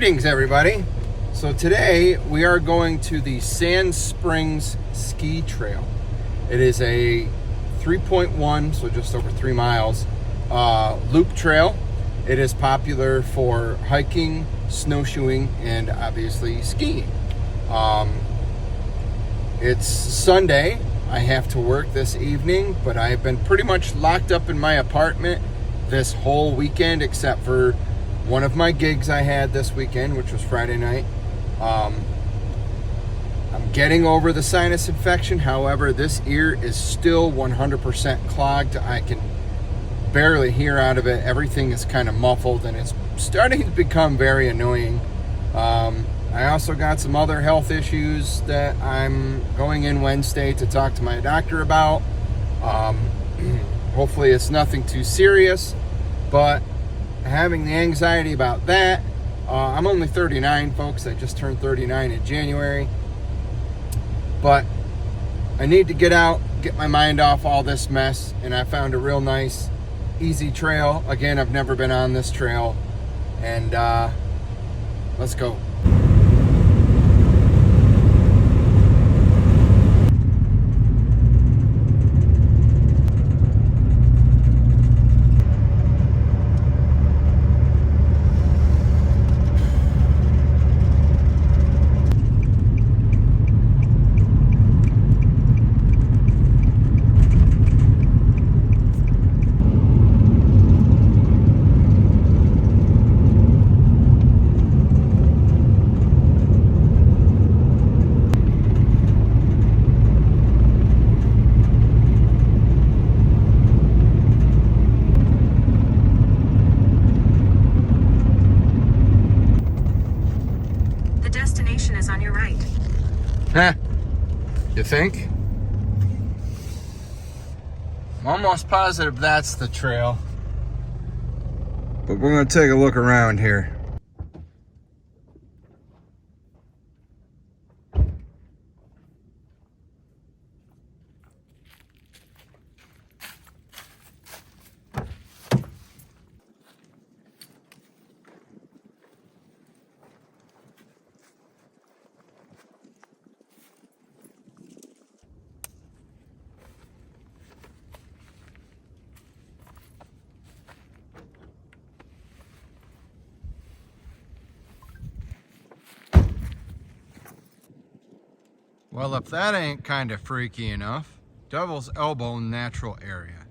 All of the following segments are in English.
Greetings, everybody. So today we are going to the Sand Springs Ski Trail. It is a 3.1, so just over 3 miles, loop trail. It is popular for hiking, snowshoeing, and obviously skiing. It's Sunday. I have to work this evening, but I have been pretty much locked up in my apartment this whole weekend, except for one of my gigs I had this weekend, which was Friday night. I'm getting over the sinus infection. However, this ear is still 100% clogged. I can barely hear out of it. Everything is kind of muffled, and it's starting to become very annoying. I also got some other health issues that I'm going in Wednesday to talk to my doctor about. Hopefully it's nothing too serious, but having the anxiety about that. I'm only 39, folks. I just turned 39 in January. But I need to get out, get my mind off all this mess, and I found a real nice, easy trail. Again, I've never been on this trail, and let's go. Huh? You think? I'm almost positive that's the trail. But we're going to take a look around here. Well, if that ain't kind of freaky enough, Devil's Elbow Natural Area,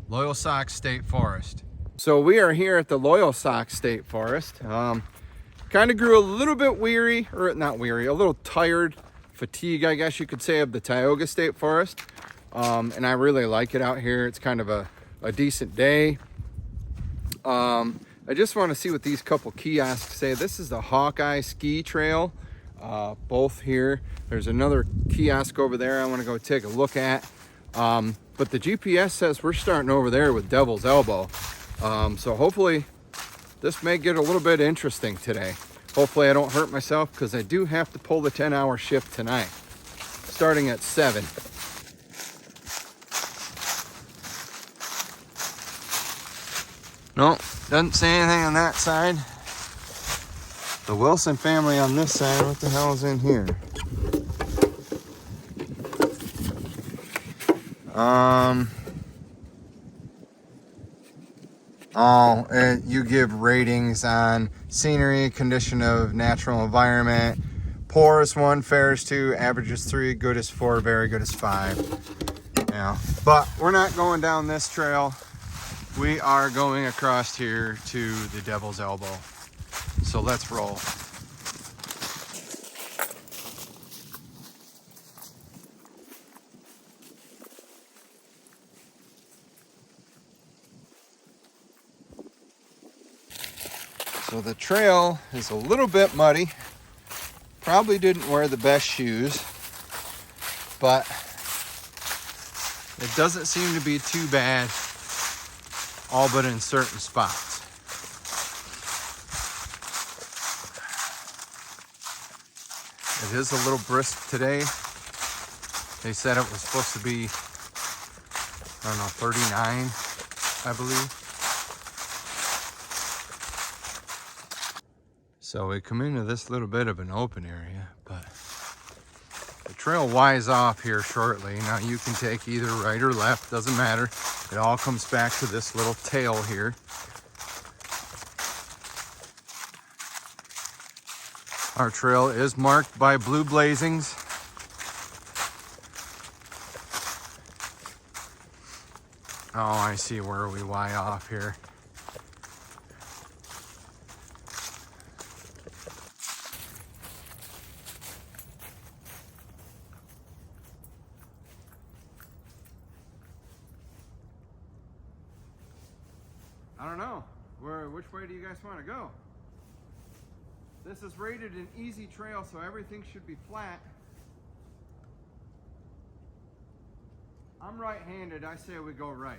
Loyalsock State Forest. So we are here at the Loyalsock State Forest. Kind of grew a little bit weary, or not weary, a little tired, fatigue, I guess you could say, of the Tioga State Forest. And I really like it out here. It's kind of a decent day. I just want to see what these couple kiosks say. This is the Hawkeye Ski Trail. Both here. There's another kiosk over there I want to go take a look at. But the GPS says we're starting over there with Devil's Elbow. So hopefully this may get a little bit interesting today. Hopefully I don't hurt myself, because I do have to pull the 10-hour shift tonight, starting at 7. No, doesn't say anything on that side. The Wilson family on this side. What the hell is in here? You give ratings on scenery, condition of natural environment. Poor is 1, fair is 2, average is 3, good is 4, very good is 5. Yeah, but we're not going down this trail. We are going across here to the Devil's Elbow. So let's roll. So the trail is a little bit muddy. Probably didn't wear the best shoes, but it doesn't seem to be too bad, all but in certain spots. It is a little brisk today. They said it was supposed to be, I don't know, 39, I believe. So we come into this little bit of an open area, but the trail winds off here shortly. Now you can take either right or left, doesn't matter. It all comes back to this little tail here. Our trail is marked by blue blazings. Oh, I see where we Y off here. I don't know. Which way do you guys want to go? This is rated an easy trail, so everything should be flat. I'm right-handed. I say we go right.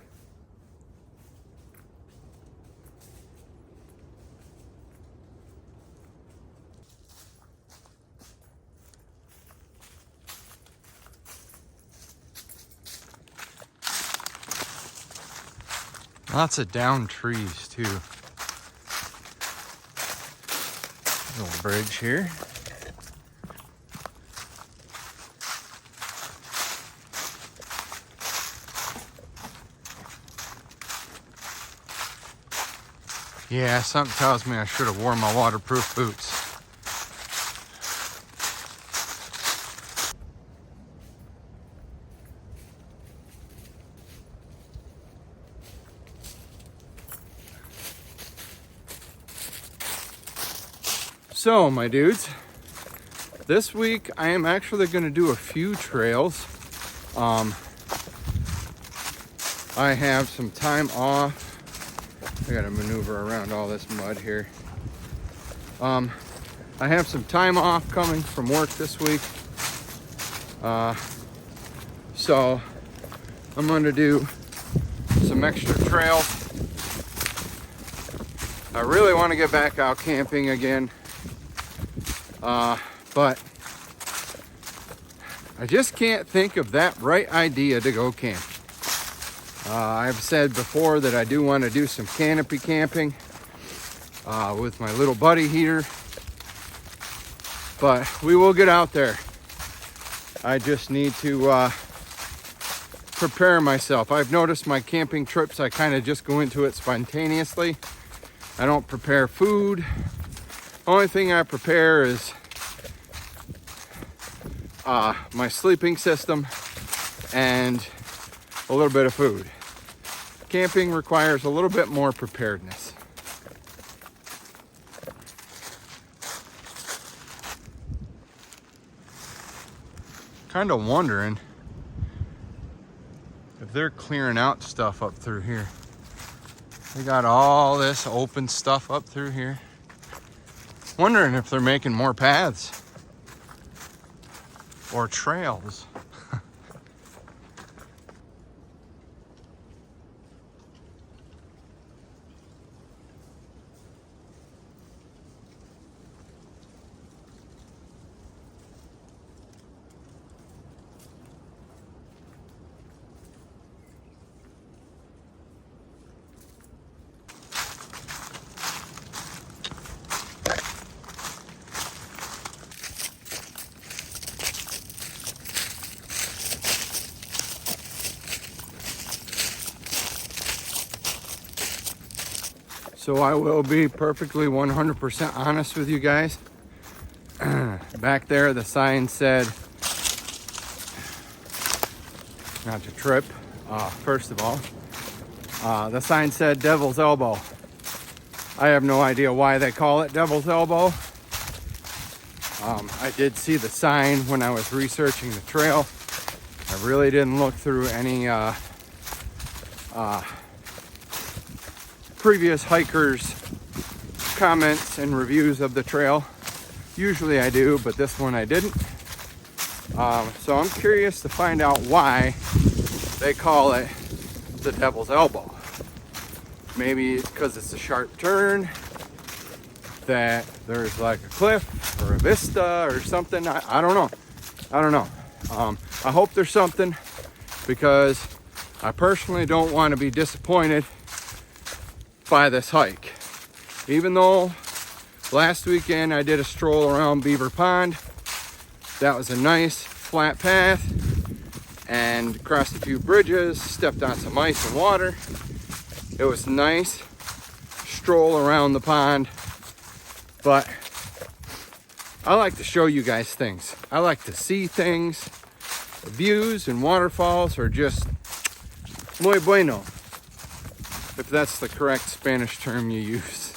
Lots of down trees too. Little bridge here. Yeah, something tells me I should have worn my waterproof boots. So, my dudes, this week I am actually going to do a few trails. I have some time off. I got to maneuver around all this mud here. I have some time off coming from work this week. So I'm going to do some extra trails. I really want to get back out camping again. But I just can't think of that right idea to go camping. I've said before that I do want to do some canopy camping with my little buddy here, but we will get out there. I just need to prepare myself. I've noticed my camping trips, I kind of just go into it spontaneously. I don't prepare food. Only thing I prepare is my sleeping system and a little bit of food. Camping requires a little bit more preparedness. Kind of wondering if they're clearing out stuff up through here. They got all this open stuff up through here. Wondering if they're making more paths or trails. So I will be perfectly 100% honest with you guys. Back there, the sign said, not to trip, first of all, the sign said Devil's Elbow. I have no idea why they call it Devil's Elbow. I did see the sign when I was researching the trail. I really didn't look through any previous hikers' comments and reviews of the trail. Usually I do, but this one I didn't. So I'm curious to find out why they call it the Devil's Elbow. Maybe it's because it's a sharp turn, that there's like a cliff or a vista or something. I don't know. I hope there's something, because I personally don't want to be disappointed by this hike. Even though Last weekend I did a stroll around Beaver Pond. That was a nice flat path, and crossed a few bridges, stepped on some ice and water. It was nice stroll around the pond, but I like to show you guys things. I like to see things. The views and waterfalls are just muy bueno, if that's the correct Spanish term you use.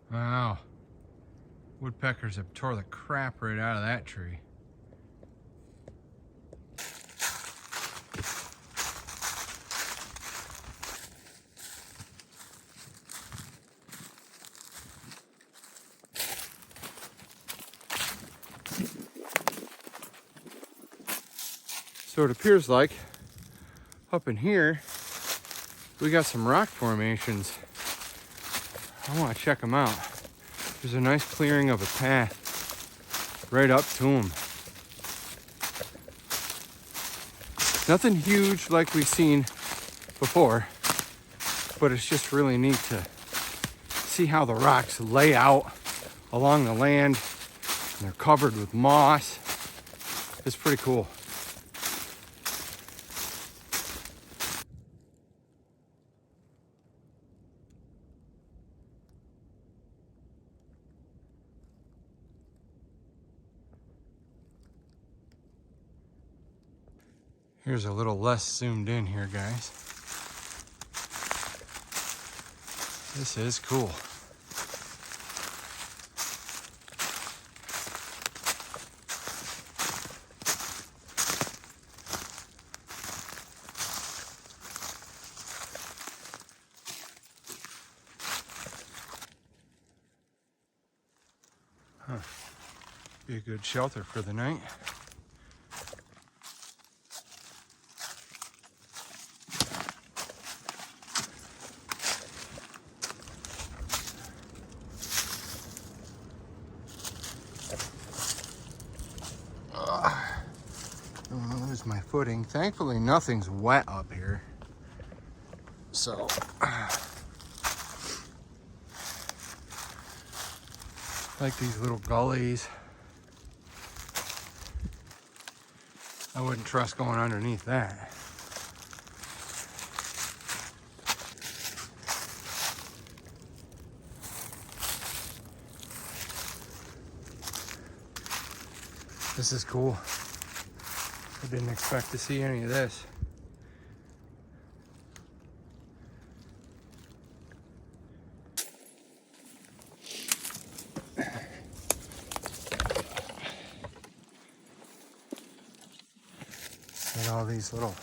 Wow, woodpeckers have tore the crap right out of that tree. So it appears like up in here we got some rock formations. I want to check them out. There's a nice clearing of a path right up to them. Nothing huge like we've seen before, but it's just really neat to see how the rocks lay out along the land, and they're covered with moss. It's pretty cool. Here's a little less zoomed in here, guys. This is cool. Huh. Be a good shelter for the night. Don't want to lose my footing. Thankfully, nothing's wet up here. So, like these little gullies. I wouldn't trust going underneath that. This is cool. I didn't expect to see any of this. And all these little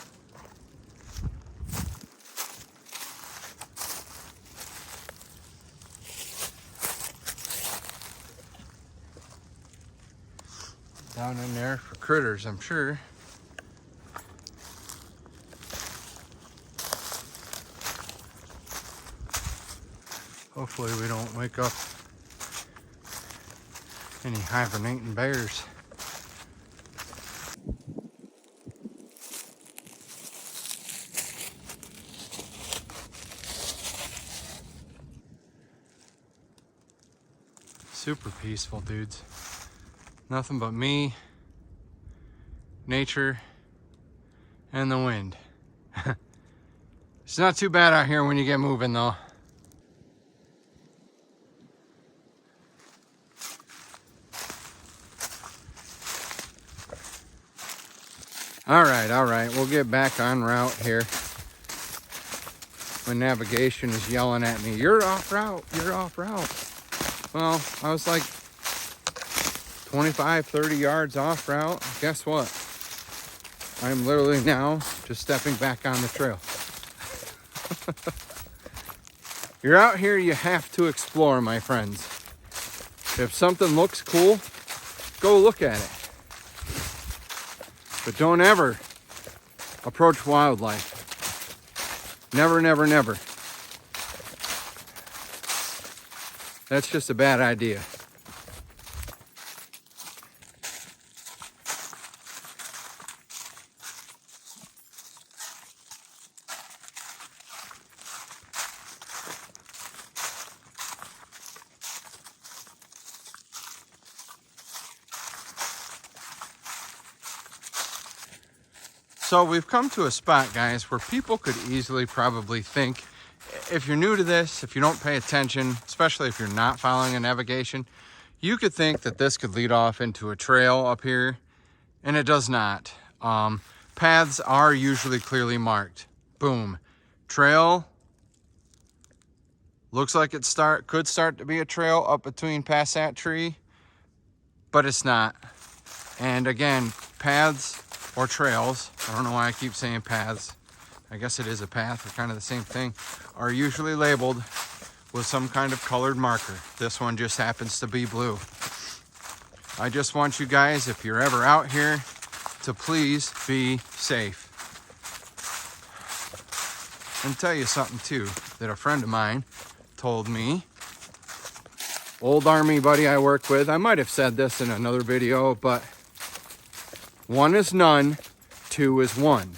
down in there for critters, I'm sure. Hopefully we don't wake up any hibernating bears. Super peaceful, dudes. Nothing but me, nature, and the wind. It's not too bad out here when you get moving, though. All right, we'll get back en route here. when navigation is yelling at me, you're off route, you're off route. Well, I was like 25, 30 yards off route. Guess what? I'm literally now just stepping back on the trail. You're out here, you have to explore, my friends. If something looks cool, go look at it. But don't ever approach wildlife. Never, never, never. That's just a bad idea. So we've come to a spot, guys, where people could easily probably think, if you're new to this, if you don't pay attention, especially if you're not following a navigation, you could think that this could lead off into a trail up here, and it does not. Paths are usually clearly marked. Boom. Trail. Looks like it could start to be a trail up between past that tree, but it's not. And again, paths or trails, I don't know why I keep saying paths, I guess it is a path, they're kind of the same thing, are usually labeled with some kind of colored marker. This one just happens to be blue. I just want you guys, if you're ever out here, to please be safe. And tell you something too, that a friend of mine told me, old Army buddy I work with, I might have said this in another video, but one is none, two is one.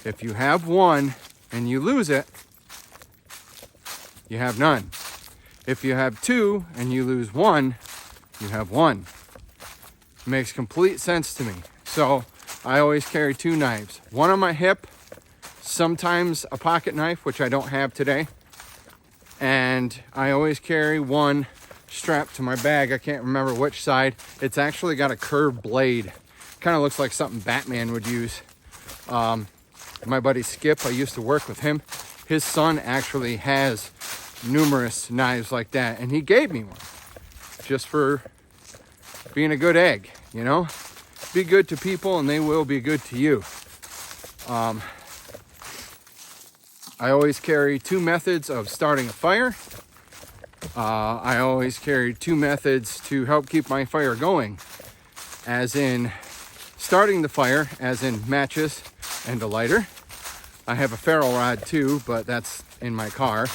If you have one and you lose it, you have none. If you have two and you lose one, you have one. It makes complete sense to me. So I always carry two knives. One on my hip, sometimes a pocket knife, which I don't have today. And I always carry one strapped to my bag. I can't remember which side. It's actually got a curved blade. Kind of looks like something Batman would use. My buddy Skip, I used to work with him. His son actually has numerous knives like that, and he gave me one just for being a good egg, you know? Be good to people and they will be good to you. I always carry two methods of starting a fire. I always carry two methods to help keep my fire going, as in starting the fire, as in matches and a lighter. I have a ferro rod too, but that's in my car.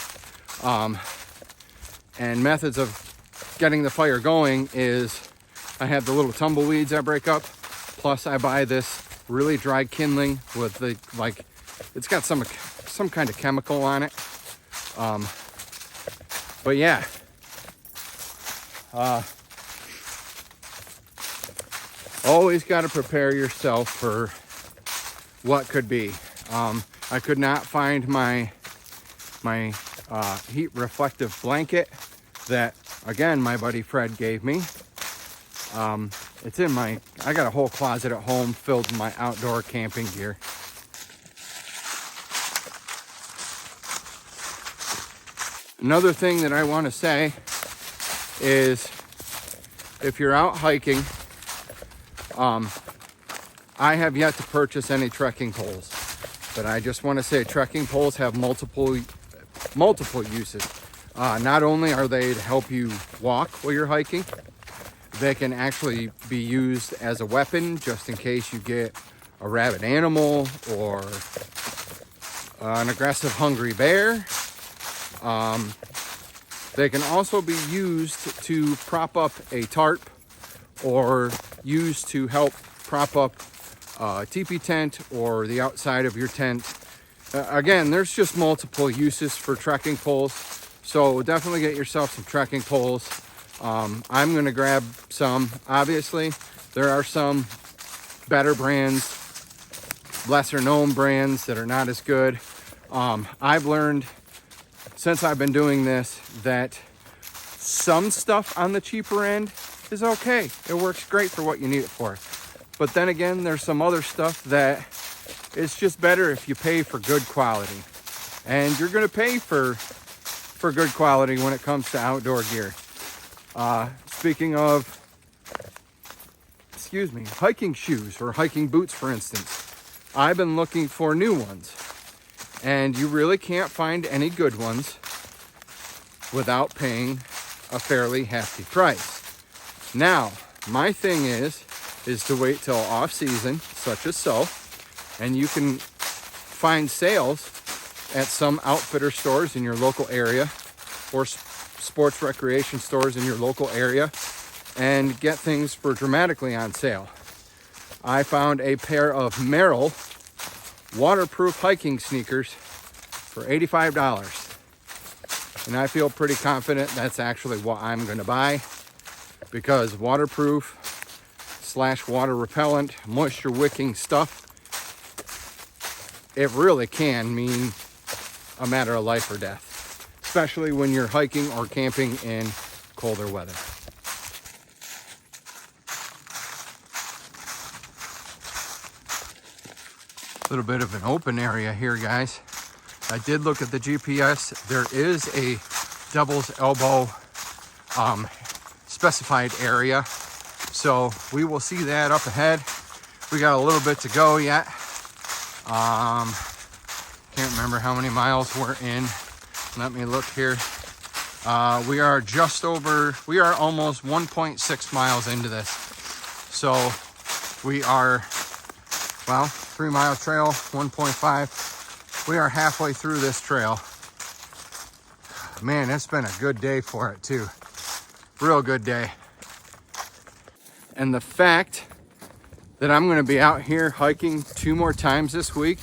And methods of getting the fire going is I have the little tumbleweeds I break up, plus I buy this really dry kindling with the, like, it's got some kind of chemical on it. But yeah, always got to prepare yourself for what could be. I could not find my heat reflective blanket that, again, my buddy Fred gave me. It's in I got a whole closet at home filled with my outdoor camping gear. Another thing that I want to say is, if you're out hiking, I have yet to purchase any trekking poles, but I just want to say trekking poles have multiple uses. Not only are they to help you walk while you're hiking, they can actually be used as a weapon just in case you get a rabid animal or an aggressive hungry bear. They can also be used to prop up a tarp or used to help prop up a teepee tent or the outside of your tent. Again, there's just multiple uses for trekking poles, so definitely get yourself some trekking poles. I'm going to grab some. Obviously, there are some better brands, lesser known brands that are not as good. I've learned since I've been doing this that some stuff on the cheaper end is okay. It works great for what you need it for. But then again, there's some other stuff that it's just better if you pay for good quality. and you're going to pay for good quality when it comes to outdoor gear. Speaking of, hiking shoes or hiking boots, for instance, I've been looking for new ones, and you really can't find any good ones without paying a fairly hefty price. Now, my thing is to wait till off season, such as so, and you can find sales at some outfitter stores in your local area or sports recreation stores in your local area and get things for dramatically on sale. I found a pair of Merrell waterproof hiking sneakers for $85. And I feel pretty confident that's actually what I'm going to buy, because waterproof / water repellent, moisture wicking stuff, it really can mean a matter of life or death, especially when you're hiking or camping in colder weather. A little bit of an open area here, guys. I did look at the GPS. There is a Devil's Elbow specified area, so we will see that up ahead. We got a little bit to go yet. Can't remember how many miles we're in. Let me look here. We are almost 1.6 miles into this. So we are, 3 mile trail, 1.5. We are halfway through this trail. Man, it's been a good day for it too. Real good day. And the fact that I'm going to be out here hiking 2 more times this week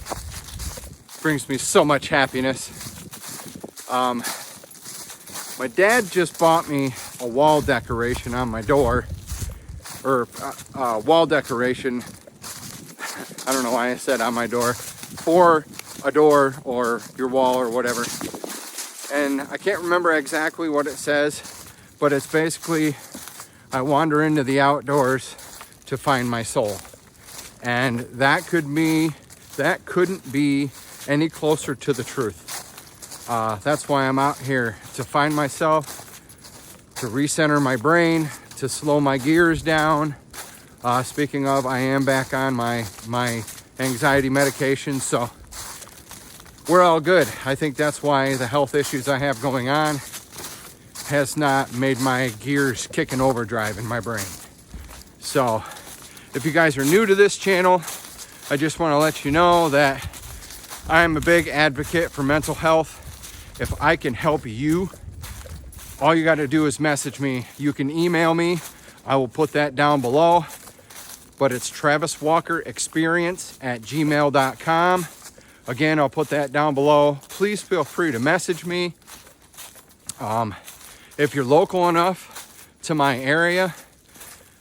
brings me so much happiness. My dad just bought me a wall decoration on my door, or wall decoration. I don't know why I said on my door, for a door or your wall or whatever. And I can't remember exactly what it says, but it's basically, I wander into the outdoors to find my soul. And that couldn't be any closer to the truth. That's why I'm out here, to find myself, to recenter my brain, to slow my gears down. Speaking of, I am back on my anxiety medication, so we're all good. I think that's why the health issues I have going on has not made my gears kick in overdrive in my brain. So if you guys are new to this channel, I just want to let you know that I'm a big advocate for mental health. If I can help you, all you got to do is message me. You can email me. I will put that down below. But it's traviswalkerexperience@gmail.com. Again, I'll put that down below. Please feel free to message me. If you're local enough to my area,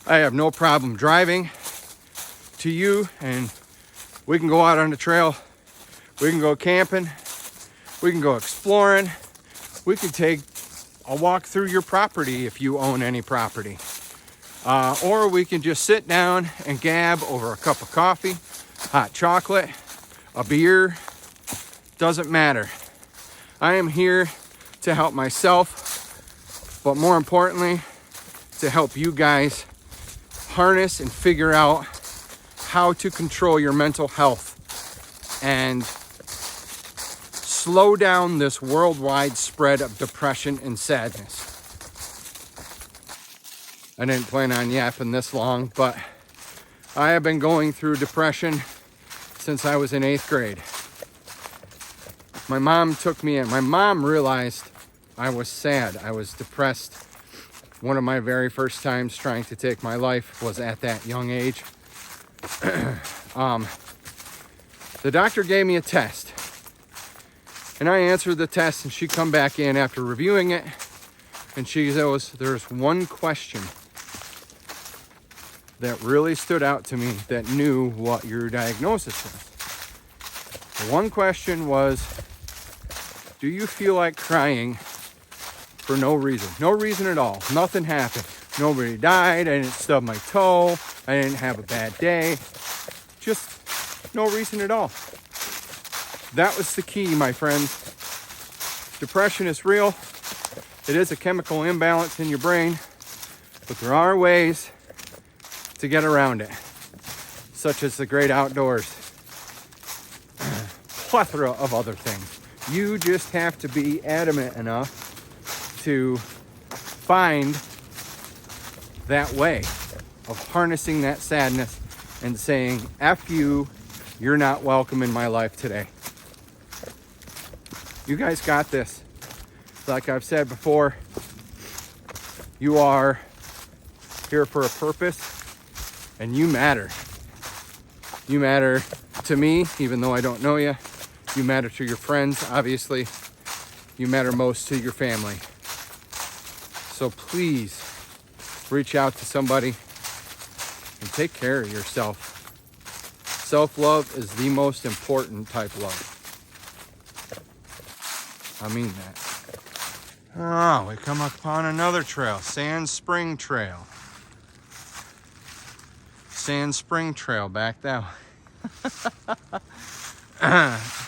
I have no problem driving to you, and we can go out on the trail. We can go camping. We can go exploring. We can take a walk through your property if you own any property. Or we can just sit down and gab over a cup of coffee, hot chocolate, a beer. Doesn't matter. I am here to help myself, but more importantly, to help you guys harness and figure out how to control your mental health and slow down this worldwide spread of depression and sadness. I didn't plan on yapping this long, but I have been going through depression since I was in 8th grade. My mom took me in. My mom realized I was sad. I was depressed. One of my very first times trying to take my life was at that young age. The doctor gave me a test, and I answered the test, and she come back in after reviewing it, and she goes, "There's one question that really stood out to me that knew what your diagnosis was. The one question was, do you feel like crying for no reason? No reason at all. Nothing happened. Nobody died. I didn't stub my toe. I didn't have a bad day. Just no reason at all." That was the key, my friends. Depression is real. It is a chemical imbalance in your brain, but there are ways to get around it, such as the great outdoors. Plethora of other things. You just have to be adamant enough to find that way of harnessing that sadness and saying, F you, you're not welcome in my life today. You guys got this. Like I've said before, you are here for a purpose, and you matter. You matter to me, even though I don't know you. You matter to your friends, obviously. You matter most to your family. So please reach out to somebody and take care of yourself. Self-love is the most important type of love. I mean that. Oh, we come upon another trail, Sand Spring Trail. Sand Spring Trail back that way.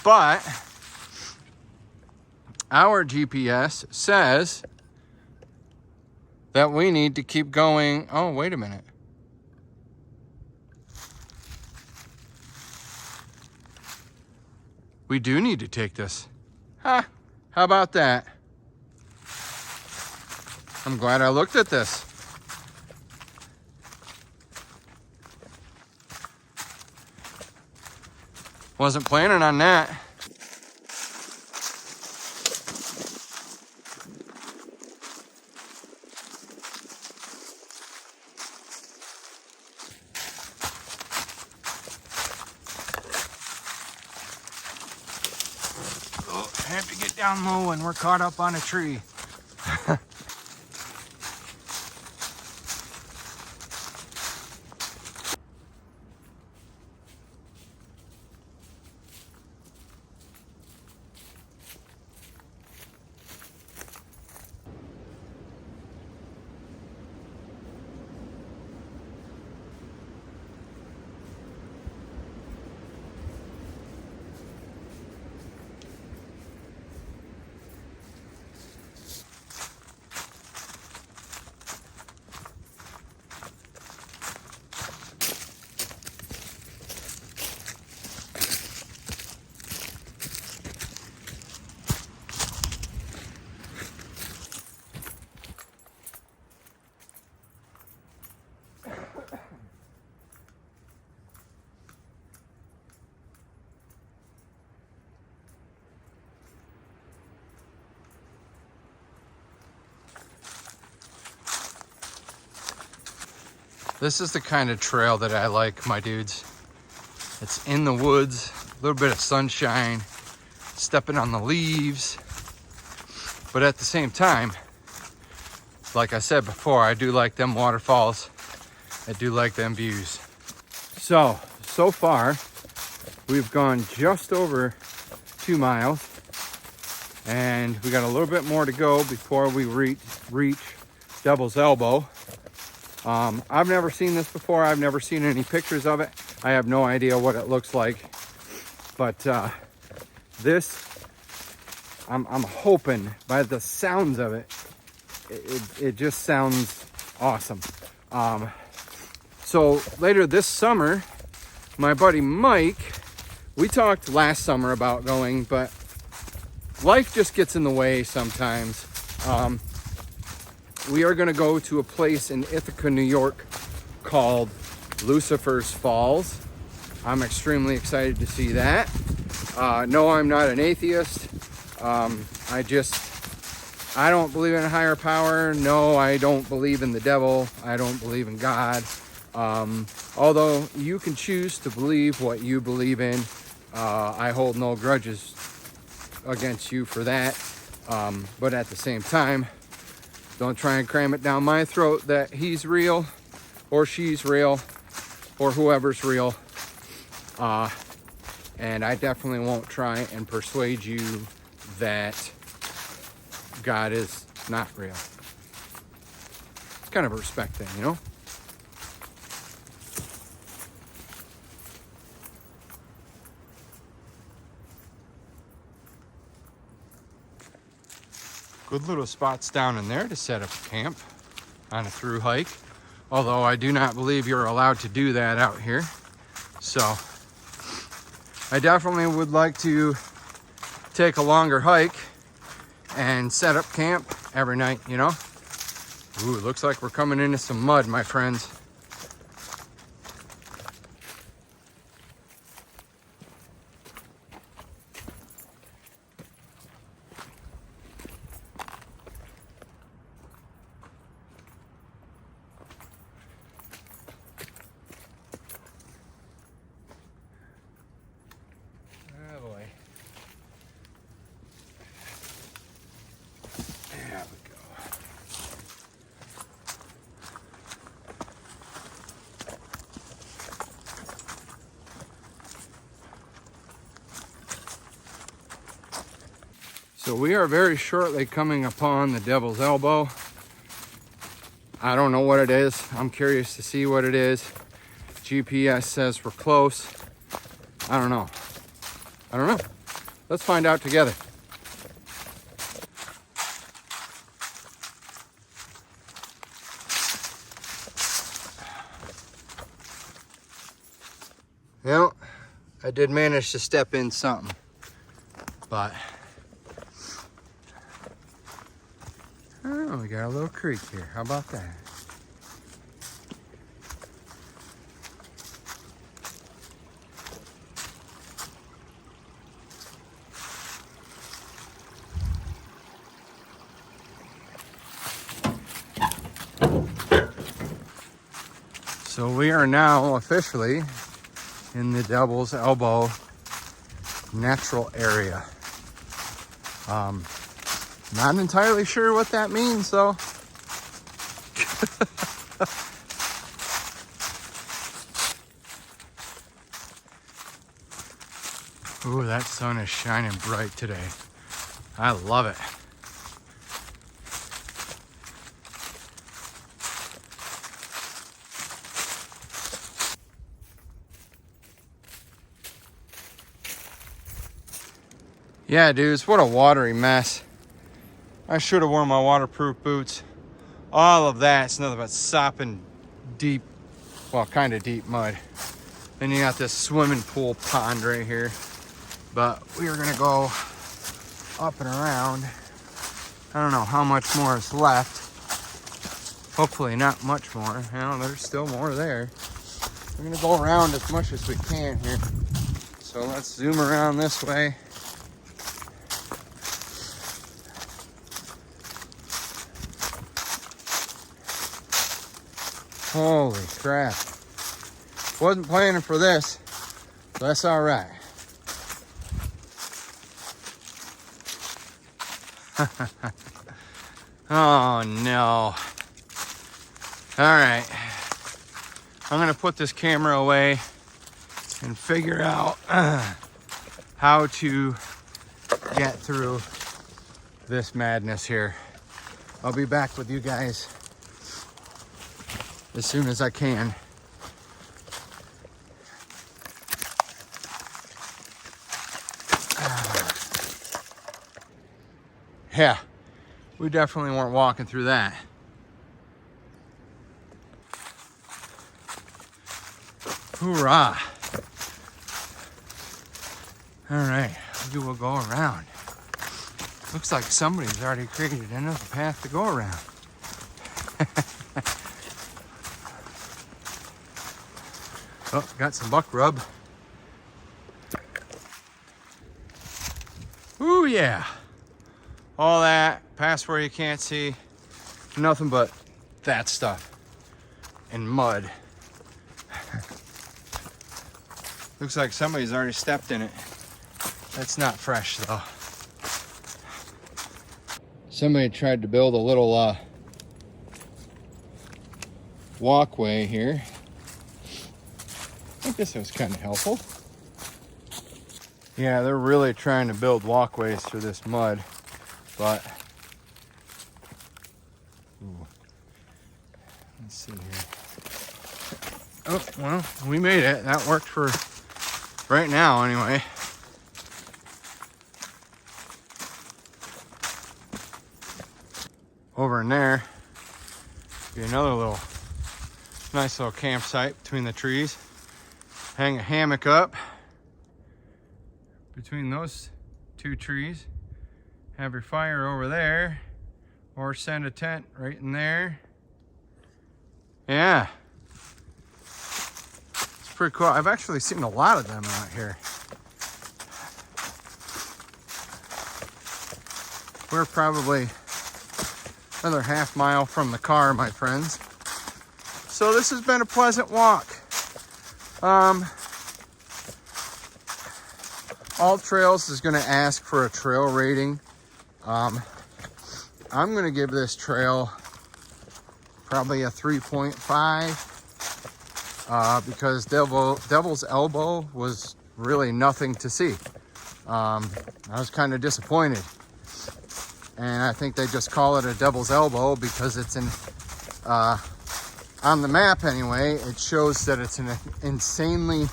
But our GPS says that we need to keep going. Oh, wait a minute. We do need to take this. Huh, how about that? I'm glad I looked at this. Wasn't planning on that. Oh, I have to get down low and we're caught up on a tree. This is the kind of trail that I like, my dudes. It's in the woods, a little bit of sunshine, stepping on the leaves. But at the same time, like I said before, I do like them waterfalls. I do like them views. So far, we've gone just over 2 miles. And we got a little bit more to go before we reach Devil's Elbow. I've never seen this before. I've never seen any pictures of it. I have no idea what it looks like. But this, I'm hoping by the sounds of it, it just sounds awesome. So later this summer, my buddy Mike, we talked last summer about going, but life just gets in the way sometimes. We are going to go to a place in Ithaca, New York called Lucifer's Falls. I'm extremely excited to see that. No, I'm not an atheist. I don't believe in a higher power. No, I don't believe in the devil. I don't believe in God. Although you can choose to believe what you believe in. I hold no grudges against you for that. But at the same time, don't try and cram it down my throat that he's real or she's real or whoever's real. And I definitely won't try and persuade you that God is not real. It's kind of a respect thing, you know? Good little spots down in there to set up camp on a through hike. Although I do not believe you're allowed to do that out here. So I definitely would like to take a longer hike and set up camp every night, you know? Ooh, looks like we're coming into some mud, my friends. Oh boy. There we go. So we are very shortly coming upon the Devil's Elbow. I don't know what it is. I'm curious to see what it is. GPS says we're close. I don't know. Let's find out together. Well, I did manage to step in something, but oh, we got a little creek here. How about that? So we are now officially in the Devil's Elbow natural area. Not entirely sure what that means though. Ooh, that sun is shining bright today. I love it. Yeah, dudes, what a watery mess. I should have worn my waterproof boots. All of that's nothing but sopping deep, well, kind of deep mud. Then you got this swimming pool pond right here. But we are gonna go up and around. I don't know how much more is left. Hopefully not much more. You know, there's still more there. We're gonna go around as much as we can here. So let's zoom around this way. Holy crap. Wasn't planning for this, but that's all right. Oh no. All right. I'm gonna put this camera away and figure out how to get through this madness here. I'll be back with you guys as soon as I can. Yeah, we definitely weren't walking through that. Hoorah. All right, maybe we'll go around. Looks like somebody's already created another path to go around. Oh, got some buck rub. Ooh, yeah. All that, past where you can't see, nothing but that stuff and mud. Looks like somebody's already stepped in it. That's not fresh though. Somebody tried to build a little walkway here. I guess it was kind of helpful. Yeah, they're really trying to build walkways through this mud, but ooh. Let's see here. Oh, well, we made it. That worked for right now anyway. Over in there, be another little nice little campsite between the trees. Hang a hammock up between those two trees. Have your fire over there, or send a tent right in there. Yeah, it's pretty cool. I've actually seen a lot of them out here. We're probably another half mile from the car, my friends. So this has been a pleasant walk. All Trails is going to ask for a trail rating. I'm going to give this trail probably a 3.5 because Devil's Elbow was really nothing to see. I was kind of disappointed. And I think they just call it a Devil's Elbow because it's on the map anyway, it shows that it's an insanely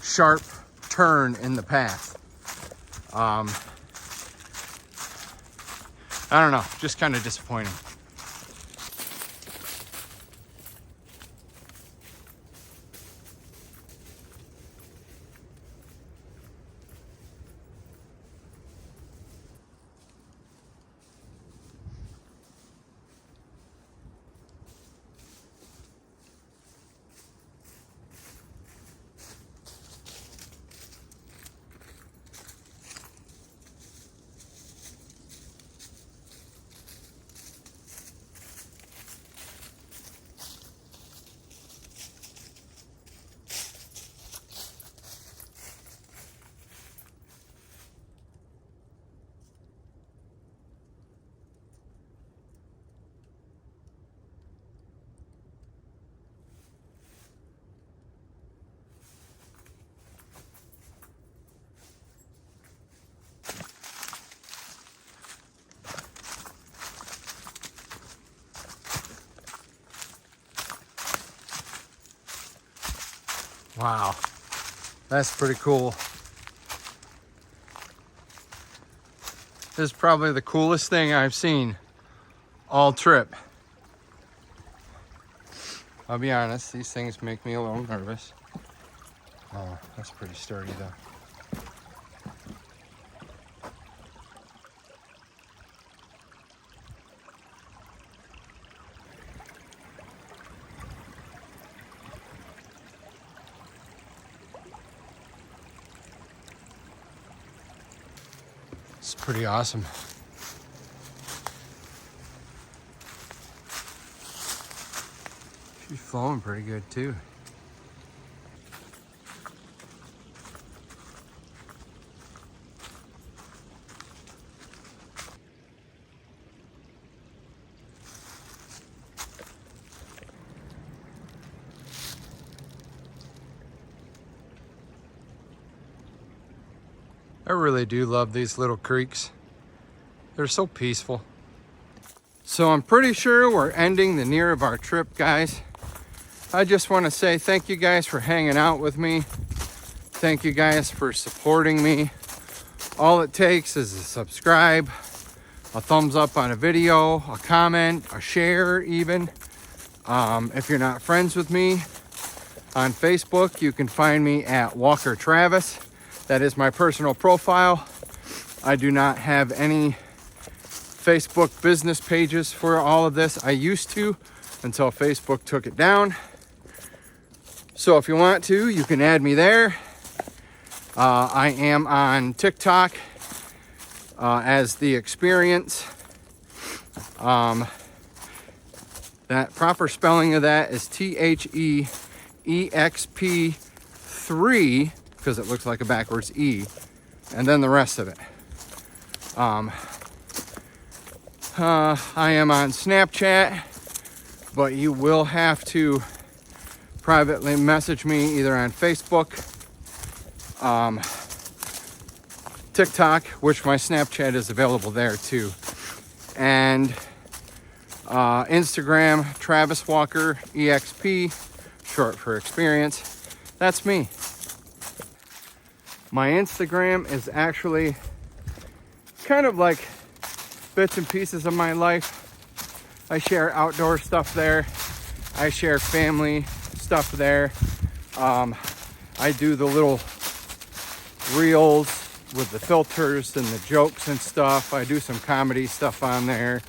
sharp turn in the path. I don't know, just kind of disappointing. Wow, that's pretty cool. This is probably the coolest thing I've seen all trip. I'll be honest, these things make me a little nervous. Oh, that's pretty sturdy though. It's pretty awesome. She's flowing pretty good too. I really do love these little creeks. They're so peaceful. So I'm pretty sure we're ending the near of our trip, guys. I just want to say thank you guys for hanging out with me. Thank you guys for supporting me. All it takes is a subscribe, a thumbs up on a video, a comment, a share even. If you're not friends with me on Facebook, you can find me at Walker Travis. That is my personal profile. I do not have any Facebook business pages for all of this. I used to until Facebook took it down. So if you want to, you can add me there. I am on TikTok as The Experience. That proper spelling of that is THEEXP3, because it looks like a backwards E, and then the rest of it. I am on Snapchat, but you will have to privately message me either on Facebook, TikTok, which my Snapchat is available there too, and Instagram, Travis Walker EXP, short for experience. That's me. My Instagram is actually kind of like bits and pieces of my life. I share outdoor stuff there. I share family stuff there. I do the little reels with the filters and the jokes and stuff. I do some comedy stuff on there.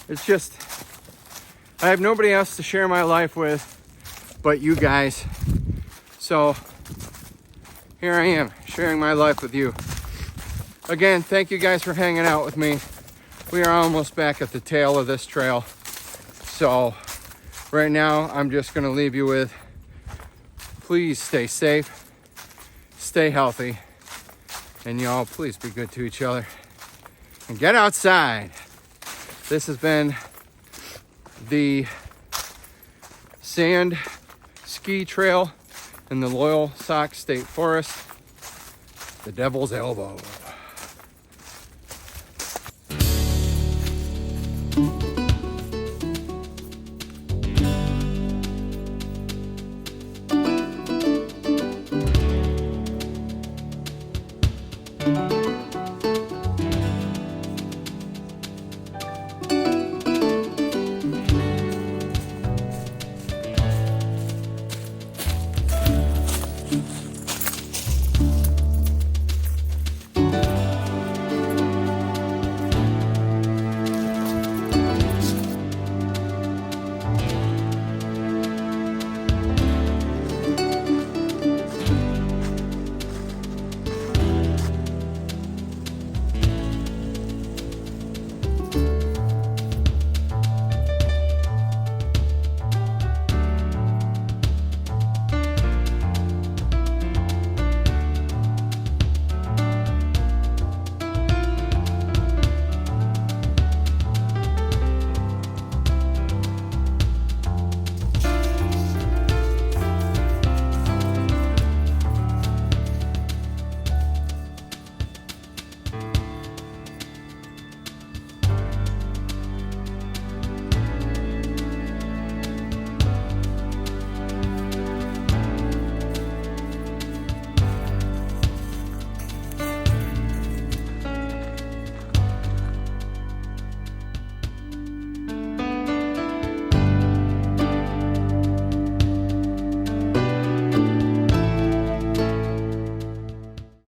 It's just, I have nobody else to share my life with but you guys. So here I am, sharing my life with you. Again, thank you guys for hanging out with me. We are almost back at the tail of this trail. So right now, I'm just gonna leave you with, please stay safe, stay healthy, and y'all please be good to each other. And get outside. This has been the sand ski trail in the Loyalsock State Forest, the Devil's Elbow.